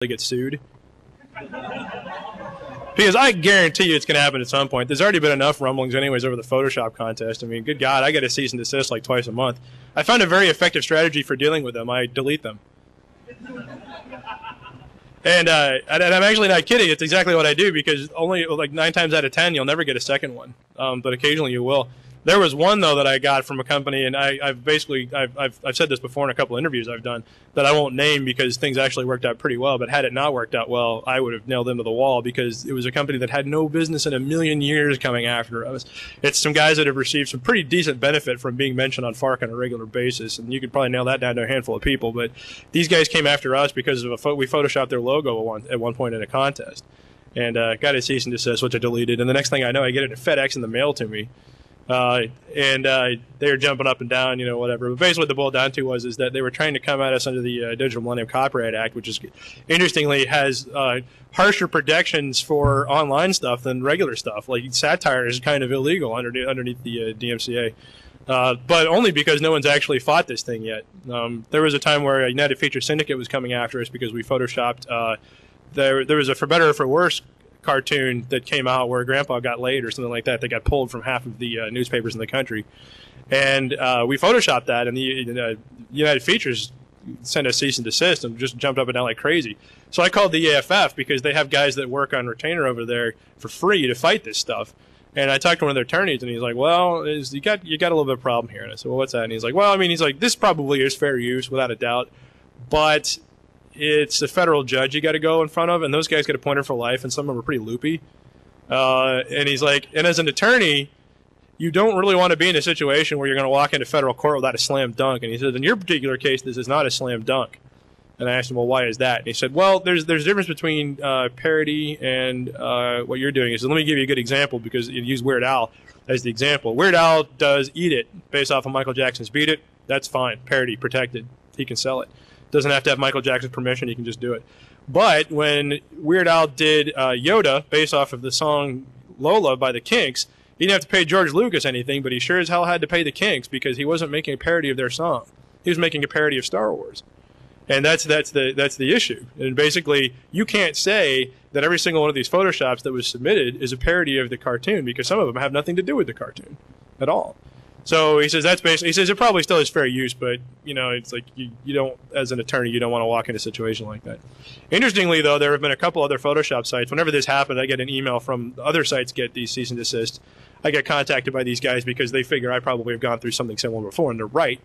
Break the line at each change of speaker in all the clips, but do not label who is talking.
get sued. Because I guarantee you it's going to happen at some point. There's already been enough rumblings anyways over the Photoshop contest. I mean, good God, I get a cease and desist like twice a month. I found a very effective strategy for dealing with them. I delete them. And I'm actually not kidding. It's exactly what I do, because only like 9 times out of 10 you'll never get a second one, but occasionally you will. There was one though that I got from a company, and I've said this before in a couple of interviews I've done that I won't name because things actually worked out pretty well. But had it not worked out well, I would have nailed them to the wall, because it was a company that had no business in a million years coming after us. It's some guys that have received some pretty decent benefit from being mentioned on Fark on a regular basis, and you could probably nail that down to a handful of people. But these guys came after us because of we photoshopped their logo at one point in a contest, and got a cease and desist, which I deleted. And the next thing I know, I get it in FedEx in the mail to me. They were jumping up and down, you know, whatever. But basically what the boiled down to is that they were trying to come at us under the Digital Millennium Copyright Act, which is, interestingly, has harsher protections for online stuff than regular stuff. Like satire is kind of illegal underneath the DMCA. But only because no one's actually fought this thing yet. There was a time where a United Feature Syndicate was coming after us because we photoshopped, there was a For Better or For Worse cartoon that came out where Grandpa got laid or something like that. They got pulled from half of the newspapers in the country. And we photoshopped that, and the United Features sent us cease and desist and just jumped up and down like crazy. So I called the EFF because they have guys that work on retainer over there for free to fight this stuff. And I talked to one of their attorneys, and he's like, well, you got a little bit of a problem here. And I said, well, what's that? And he's like, well, I mean, this probably is fair use without a doubt, but it's a federal judge you got to go in front of, and those guys get a pointer for life, and some of them are pretty loopy. And he's like, and as an attorney, you don't really want to be in a situation where you're going to walk into federal court without a slam dunk. And he said, in your particular case, this is not a slam dunk. And I asked him, well, why is that? And he said, well, there's a difference between parody and what you're doing. He said, let me give you a good example, because you use Weird Al as the example. Weird Al does Eat It based off of Michael Jackson's Beat It. That's fine. Parody, protected. He can sell it. Doesn't have to have Michael Jackson's permission. He can just do it. But when Weird Al did Yoda based off of the song Lola by the Kinks, he didn't have to pay George Lucas anything, but he sure as hell had to pay the Kinks, because he wasn't making a parody of their song. He was making a parody of Star Wars. And that's the issue. And basically, you can't say that every single one of these photoshops that was submitted is a parody of the cartoon, because some of them have nothing to do with the cartoon at all. So he says he says it probably still is fair use, but you know, it's like you don't, as an attorney, you don't want to walk in a situation like that. Interestingly, though, there have been a couple other Photoshop sites. Whenever this happened, I get an email from other sites get these cease and desist. I get contacted by these guys because they figure I probably have gone through something similar before, and they're right.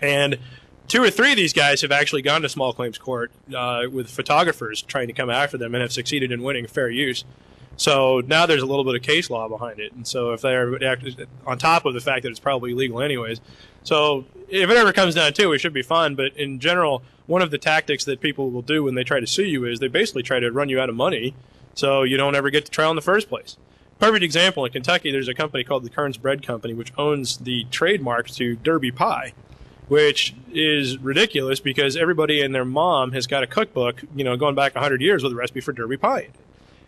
And 2 or 3 of these guys have actually gone to small claims court with photographers trying to come after them and have succeeded in winning fair use. So now there's a little bit of case law behind it. And so if they're on top of the fact that it's probably illegal anyways. So if it ever comes down to it, it should be fun. But in general, one of the tactics that people will do when they try to sue you is they basically try to run you out of money so you don't ever get to trial in the first place. Perfect example, in Kentucky, there's a company called the Kern's Bread Company, which owns the trademark to Derby Pie, which is ridiculous because everybody and their mom has got a cookbook, you know, going back 100 years with a recipe for Derby Pie.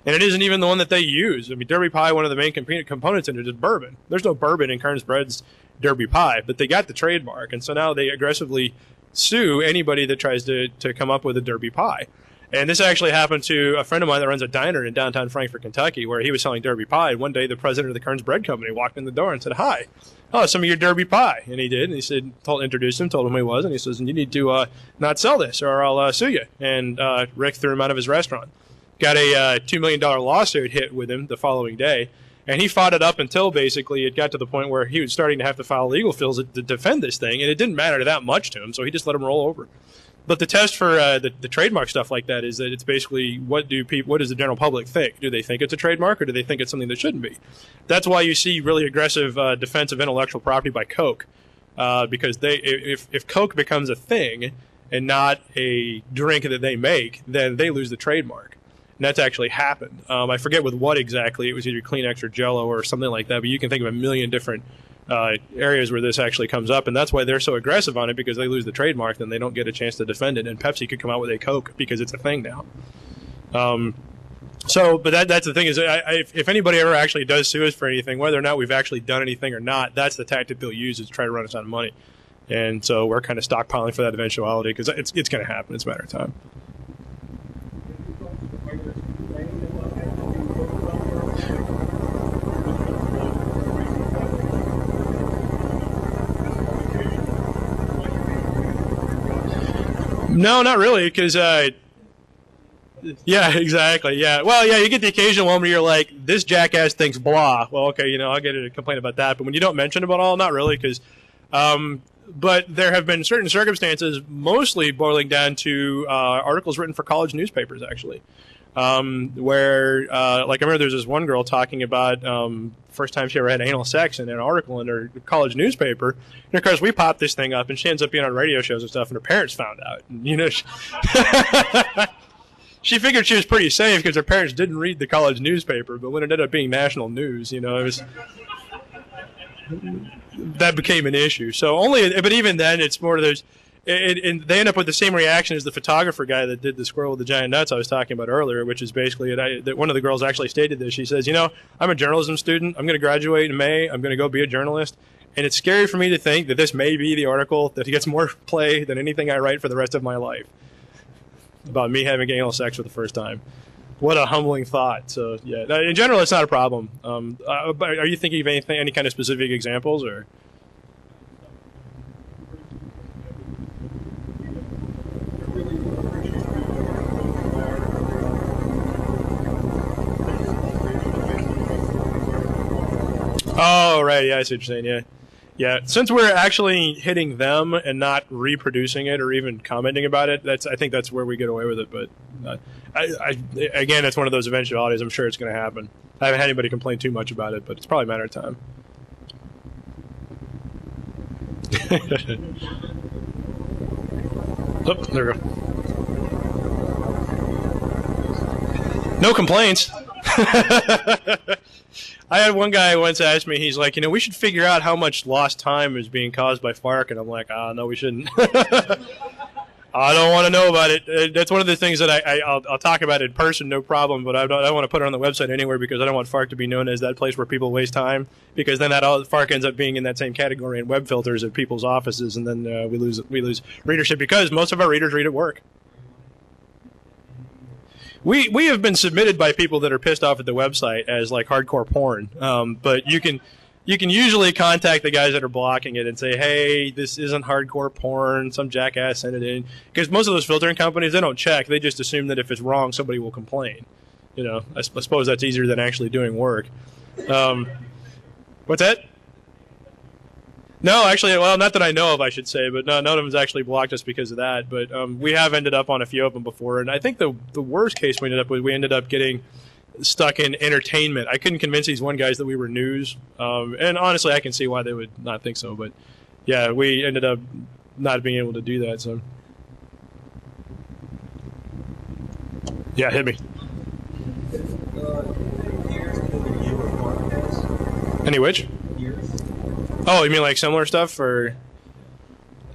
And it isn't even the one that they use. I mean, Derby Pie, one of the main components in it is bourbon. There's no bourbon in Kern's Bread's Derby Pie, but they got the trademark. And so now they aggressively sue anybody that tries to come up with a Derby Pie. And this actually happened to a friend of mine that runs a diner in downtown Frankfort, Kentucky, where he was selling Derby Pie. And one day the president of the Kern's Bread Company walked in the door and said, "Hi, oh, some of your Derby Pie." And he did. And he said, introduced him, told him who he was. And he says, "You need to not sell this or I'll sue you." And Rick threw him out of his restaurant. Got a $2 million lawsuit hit with him the following day. And he fought it up until basically it got to the point where he was starting to have to file legal fees to defend this thing. And it didn't matter that much to him, so he just let him roll over. But the test for the trademark stuff like that is that it's basically what does the general public think? Do they think it's a trademark or do they think it's something that shouldn't be? That's why you see really aggressive defense of intellectual property by Coke, because if Coke becomes a thing and not a drink that they make, then they lose the trademark. And that's actually happened. I forget with what exactly. It was either Kleenex or Jell-O or something like that, but you can think of a million different areas where this actually comes up, and that's why they're so aggressive on it, because they lose the trademark, then they don't get a chance to defend it, and Pepsi could come out with a Coke because it's a thing now. But that's the thing is, if anybody ever actually does sue us for anything, whether or not we've actually done anything or not, that's the tactic they'll use is to try to run us out of money. And so we're kind of stockpiling for that eventuality because it's going to happen. It's a matter of time. No, not really, because yeah, exactly. Yeah. Well, yeah, you get the occasional one where you're like, this jackass thinks blah. Well, okay, you know, I'll get a complaint about that. But when you don't mention it at all, not really, because, but there have been certain circumstances, mostly boiling down to articles written for college newspapers, actually, where, like, I remember there's this one girl talking about first time she ever had anal sex in an article in her college newspaper. And of course, we popped this thing up, and she ends up being on radio shows and stuff, and her parents found out. And, you know, she figured she was pretty safe because her parents didn't read the college newspaper, but when it ended up being national news, you know, it was that became an issue. So but even then, it's more of those, and they end up with the same reaction as the photographer guy that did the squirrel with the giant nuts I was talking about earlier, which is basically that one of the girls actually stated this. She says, you know, I'm a journalism student. I'm going to graduate in May. I'm going to go be a journalist. And it's scary for me to think that this may be the article that gets more play than anything I write for the rest of my life, about me having anal sex for the first time. What a humbling thought. So, yeah, in general, it's not a problem. Are you thinking of any kind of specific examples, or? Oh, right. Yeah, I see what you're saying. Yeah. Yeah, since we're actually hitting them and not reproducing it or even commenting about it, I think that's where we get away with it. But again, it's one of those eventualities. I'm sure it's going to happen. I haven't had anybody complain too much about it, but it's probably a matter of time. Oh, there we go. No complaints. I had one guy once ask me, he's like, you know, we should figure out how much lost time is being caused by FARC. And I'm like, no, we shouldn't. I don't want to know about it. That's one of the things that I'll talk about in person, no problem. But I don't want to put it on the website anywhere because I don't want FARC to be known as that place where people waste time. Because then FARC ends up being in that same category in web filters at people's offices. And then we lose readership because most of our readers read at work. We have been submitted by people that are pissed off at the website as like hardcore porn, but you can usually contact the guys that are blocking it and say, hey, this isn't hardcore porn, some jackass sent it in, because most of those filtering companies, they don't check, they just assume that if it's wrong somebody will complain. You know, I suppose that's easier than actually doing work. What's that? No, actually, well, not that I know of, I should say, but none of them's actually blocked us because of that. But we have ended up on a few of them before, and I think the worst case we ended up getting stuck in entertainment. I couldn't convince these one guys that we were news, and honestly, I can see why they would not think so. But yeah, we ended up not being able to do that. So yeah, hit me. Any which? Oh, you mean like similar stuff, or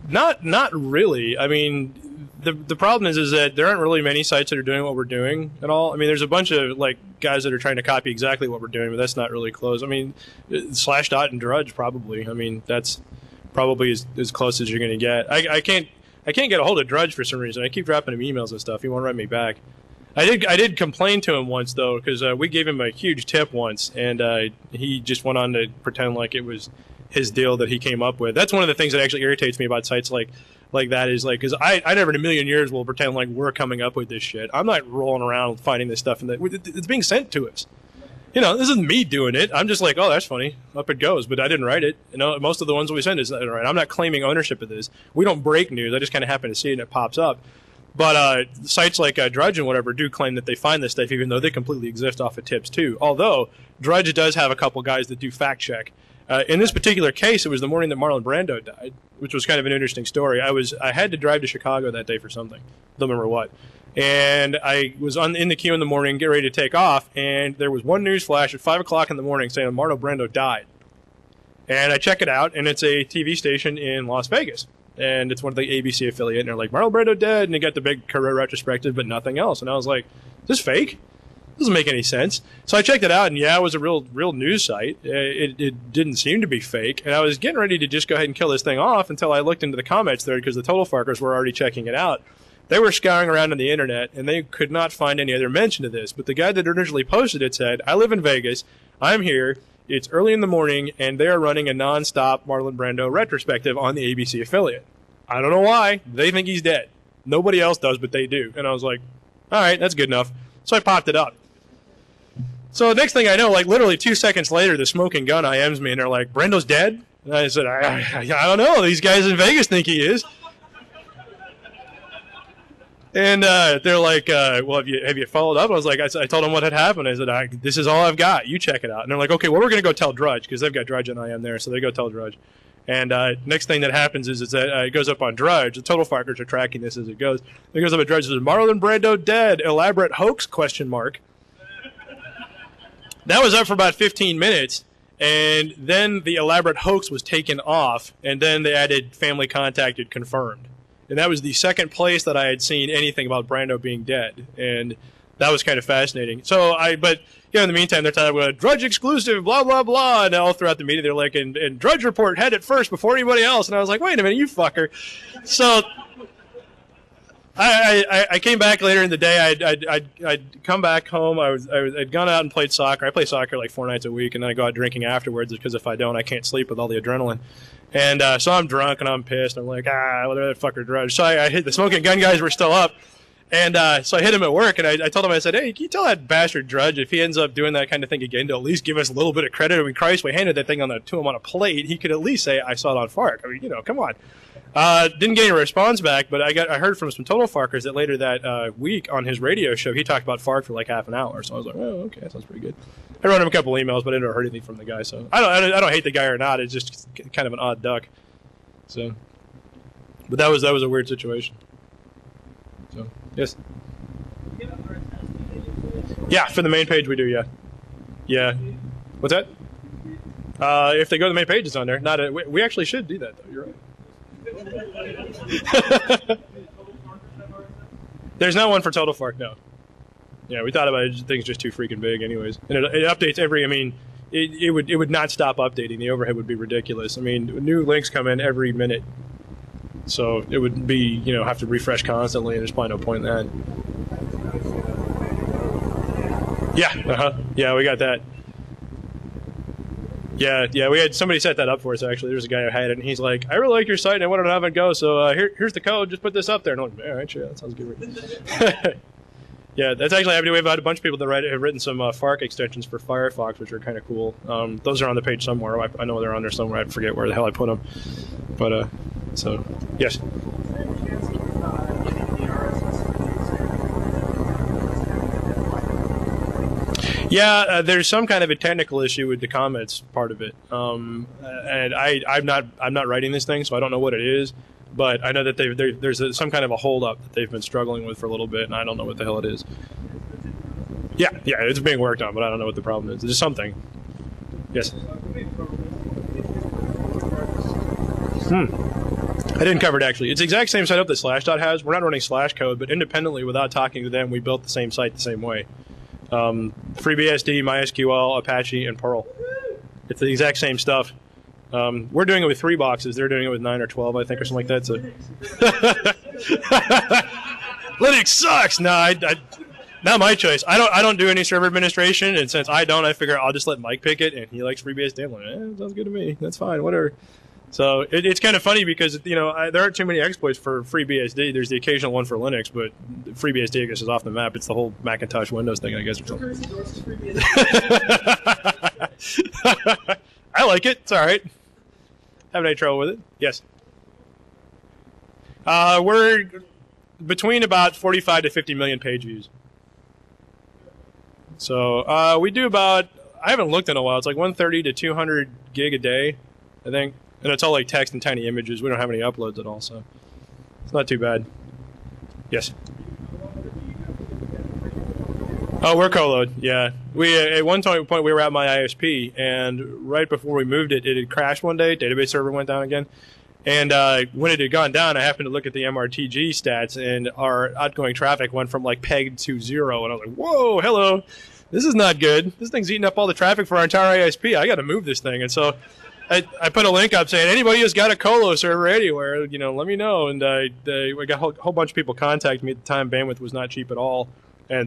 not really? I mean, the problem is that there aren't really many sites that are doing what we're doing at all. I mean, there's a bunch of like guys that are trying to copy exactly what we're doing, but that's not really close. I mean, Slashdot and Drudge probably. I mean, that's probably as close as you're going to get. I can't get a hold of Drudge for some reason. I keep dropping him emails and stuff. He won't write me back. I did complain to him once though, because we gave him a huge tip once, and he just went on to pretend like it was his deal that he came up with. That's one of the things that actually irritates me about sites like that, is like, because I never in a million years will pretend like we're coming up with this shit. I'm not rolling around finding this stuff, and it's being sent to us. You know, this isn't me doing it. I'm just like, oh, that's funny. Up it goes. But I didn't write it. You know, most of the ones we send is not right. I'm not claiming ownership of this. We don't break news. I just kind of happen to see it and it pops up. But sites like Drudge and whatever do claim that they find this stuff, even though they completely exist off of tips too. Although Drudge does have a couple guys that do fact check. In this particular case, it was the morning that Marlon Brando died, which was kind of an interesting story. I had to drive to Chicago that day for something. Don't remember what. And I was in the queue in the morning, get ready to take off, and there was one news flash at 5 o'clock in the morning saying Marlon Brando died. And I check it out, and it's a TV station in Las Vegas. And it's one of the ABC affiliate, and they're like, Marlon Brando dead, and they got the big career retrospective, but nothing else. And I was like, is this fake? Doesn't make any sense. So I checked it out, and yeah, it was a real news site. It didn't seem to be fake, and I was getting ready to just go ahead and kill this thing off until I looked into the comments there, because the Total Farkers were already checking it out. They were scouring around on the internet, and they could not find any other mention of this. But the guy that originally posted it said, I live in Vegas, I'm here, it's early in the morning, and they are running a non-stop Marlon Brando retrospective on the ABC affiliate. I don't know why. They think he's dead. Nobody else does, but they do. And I was like, all right, that's good enough. So I popped it up. So the next thing I know, like literally 2 seconds later, the smoking gun IMs me, and they're like, Brendo's dead? And I said, I don't know. These guys in Vegas think he is. And they're like, well, have you followed up? I was like, I told them what had happened. I said, this is all I've got. You check it out. And they're like, okay, well, we're going to go tell Drudge, because they've got Drudge and IM there. So they go tell Drudge. And next thing that happens is that it goes up on Drudge. The Total Farkers are tracking this as it goes. It goes up at Drudge and says, Marlon Brando dead. Elaborate hoax, ? That was up for about 15 minutes. And then the elaborate hoax was taken off. And then they added family contacted confirmed. And that was the second place that I had seen anything about Brando being dead. And that was kind of fascinating. So but in the meantime, they're talking about Drudge exclusive, blah, blah, blah. And all throughout the media, they're like, and Drudge Report had it first before anybody else. And I was like, wait a minute, you fucker. So I came back later in the day. I'd come back home. I'd gone out and played soccer. I play soccer like 4 nights a week, and then I go out drinking afterwards because if I don't, I can't sleep with all the adrenaline. And so I'm drunk and I'm pissed. I'm like, whatever that fucker Drudge. So I hit the smoking gun guys were still up. And so I hit him at work, and I told him, I said, hey, can you tell that bastard Drudge if he ends up doing that kind of thing again to at least give us a little bit of credit? I mean, Christ, we handed that thing to him on a plate. He could at least say, I saw it on Fark. I mean, come on. Didn't get a response back, but I heard from some Total Farkers that later that week on his radio show, he talked about Fark for like half an hour. So I was like, oh, okay, that sounds pretty good. I wrote him a couple emails, but I never heard anything from the guy. So I don't hate the guy or not. It's just kind of an odd duck. So, but that was a weird situation. So yes. Yeah, for the main page we do, yeah. Yeah. What's that? If they go to the main page, it's on there. We actually should do that, though. You're right. There's not one for Total Fark, no. Yeah, we thought about it. Things just too freaking big anyways. And it updates it would not stop updating. The overhead would be ridiculous. I mean, new links come in every minute. So it would be, have to refresh constantly, and there's probably no point in that. Yeah, yeah, we got that. Yeah, we had somebody set that up for us, actually. There's a guy who had it, and he's like, I really like your site, and I wanted to have it go, so here's the code, just put this up there. And I'm like, all right, sure, that sounds good. Yeah, that's actually happening. We've had a bunch of people that have written some Fark extensions for Firefox, which are kind of cool. Those are on the page somewhere. I know they're on there somewhere. I forget where the hell I put them. But, so, yes. Yeah, there's some kind of a technical issue with the comments part of it, and I'm not writing this thing, so I don't know what it is. But I know that there's some kind of a holdup that they've been struggling with for a little bit, and I don't know what the hell it is. Yeah, it's being worked on, but I don't know what the problem is. There's something. Yes. I didn't cover it, actually. It's the exact same setup that Slashdot has. We're not running slash code, but independently, without talking to them, we built the same site the same way. FreeBSD, MySQL, Apache, and Perl. It's the exact same stuff. We're doing it with 3 boxes. They're doing it with 9 or 12, I think, or something like that. So. Linux sucks! No, not my choice. I don't do any server administration, and since I don't, I figure I'll just let Mike pick it, and he likes FreeBSD. I'm like, sounds good to me. That's fine, whatever. So it's kind of funny because there aren't too many exploits for FreeBSD. There's the occasional one for Linux, but FreeBSD, I guess, is off the map. It's the whole Macintosh Windows thing, I guess. I like it. It's all right. Haven't any trouble with it. Yes. We're between about 45 to 50 million page views. So we do about, I haven't looked in a while. It's like 130 to 200 gig a day, I think. And it's all like text and tiny images. We don't have any uploads at all, so it's not too bad. Yes. Oh, we're co-load. Yeah. We at one point we were at my ISP, and right before we moved it, it had crashed one day. Database server went down again. And when it had gone down, I happened to look at the MRTG stats, and our outgoing traffic went from like pegged to 0. And I was like, whoa, hello. This is not good. This thing's eating up all the traffic for our entire ISP. I got to move this thing. And so I put a link up saying, anybody who's got a colo server anywhere, let me know. And I got a whole bunch of people contacted me at the time. Bandwidth was not cheap at all.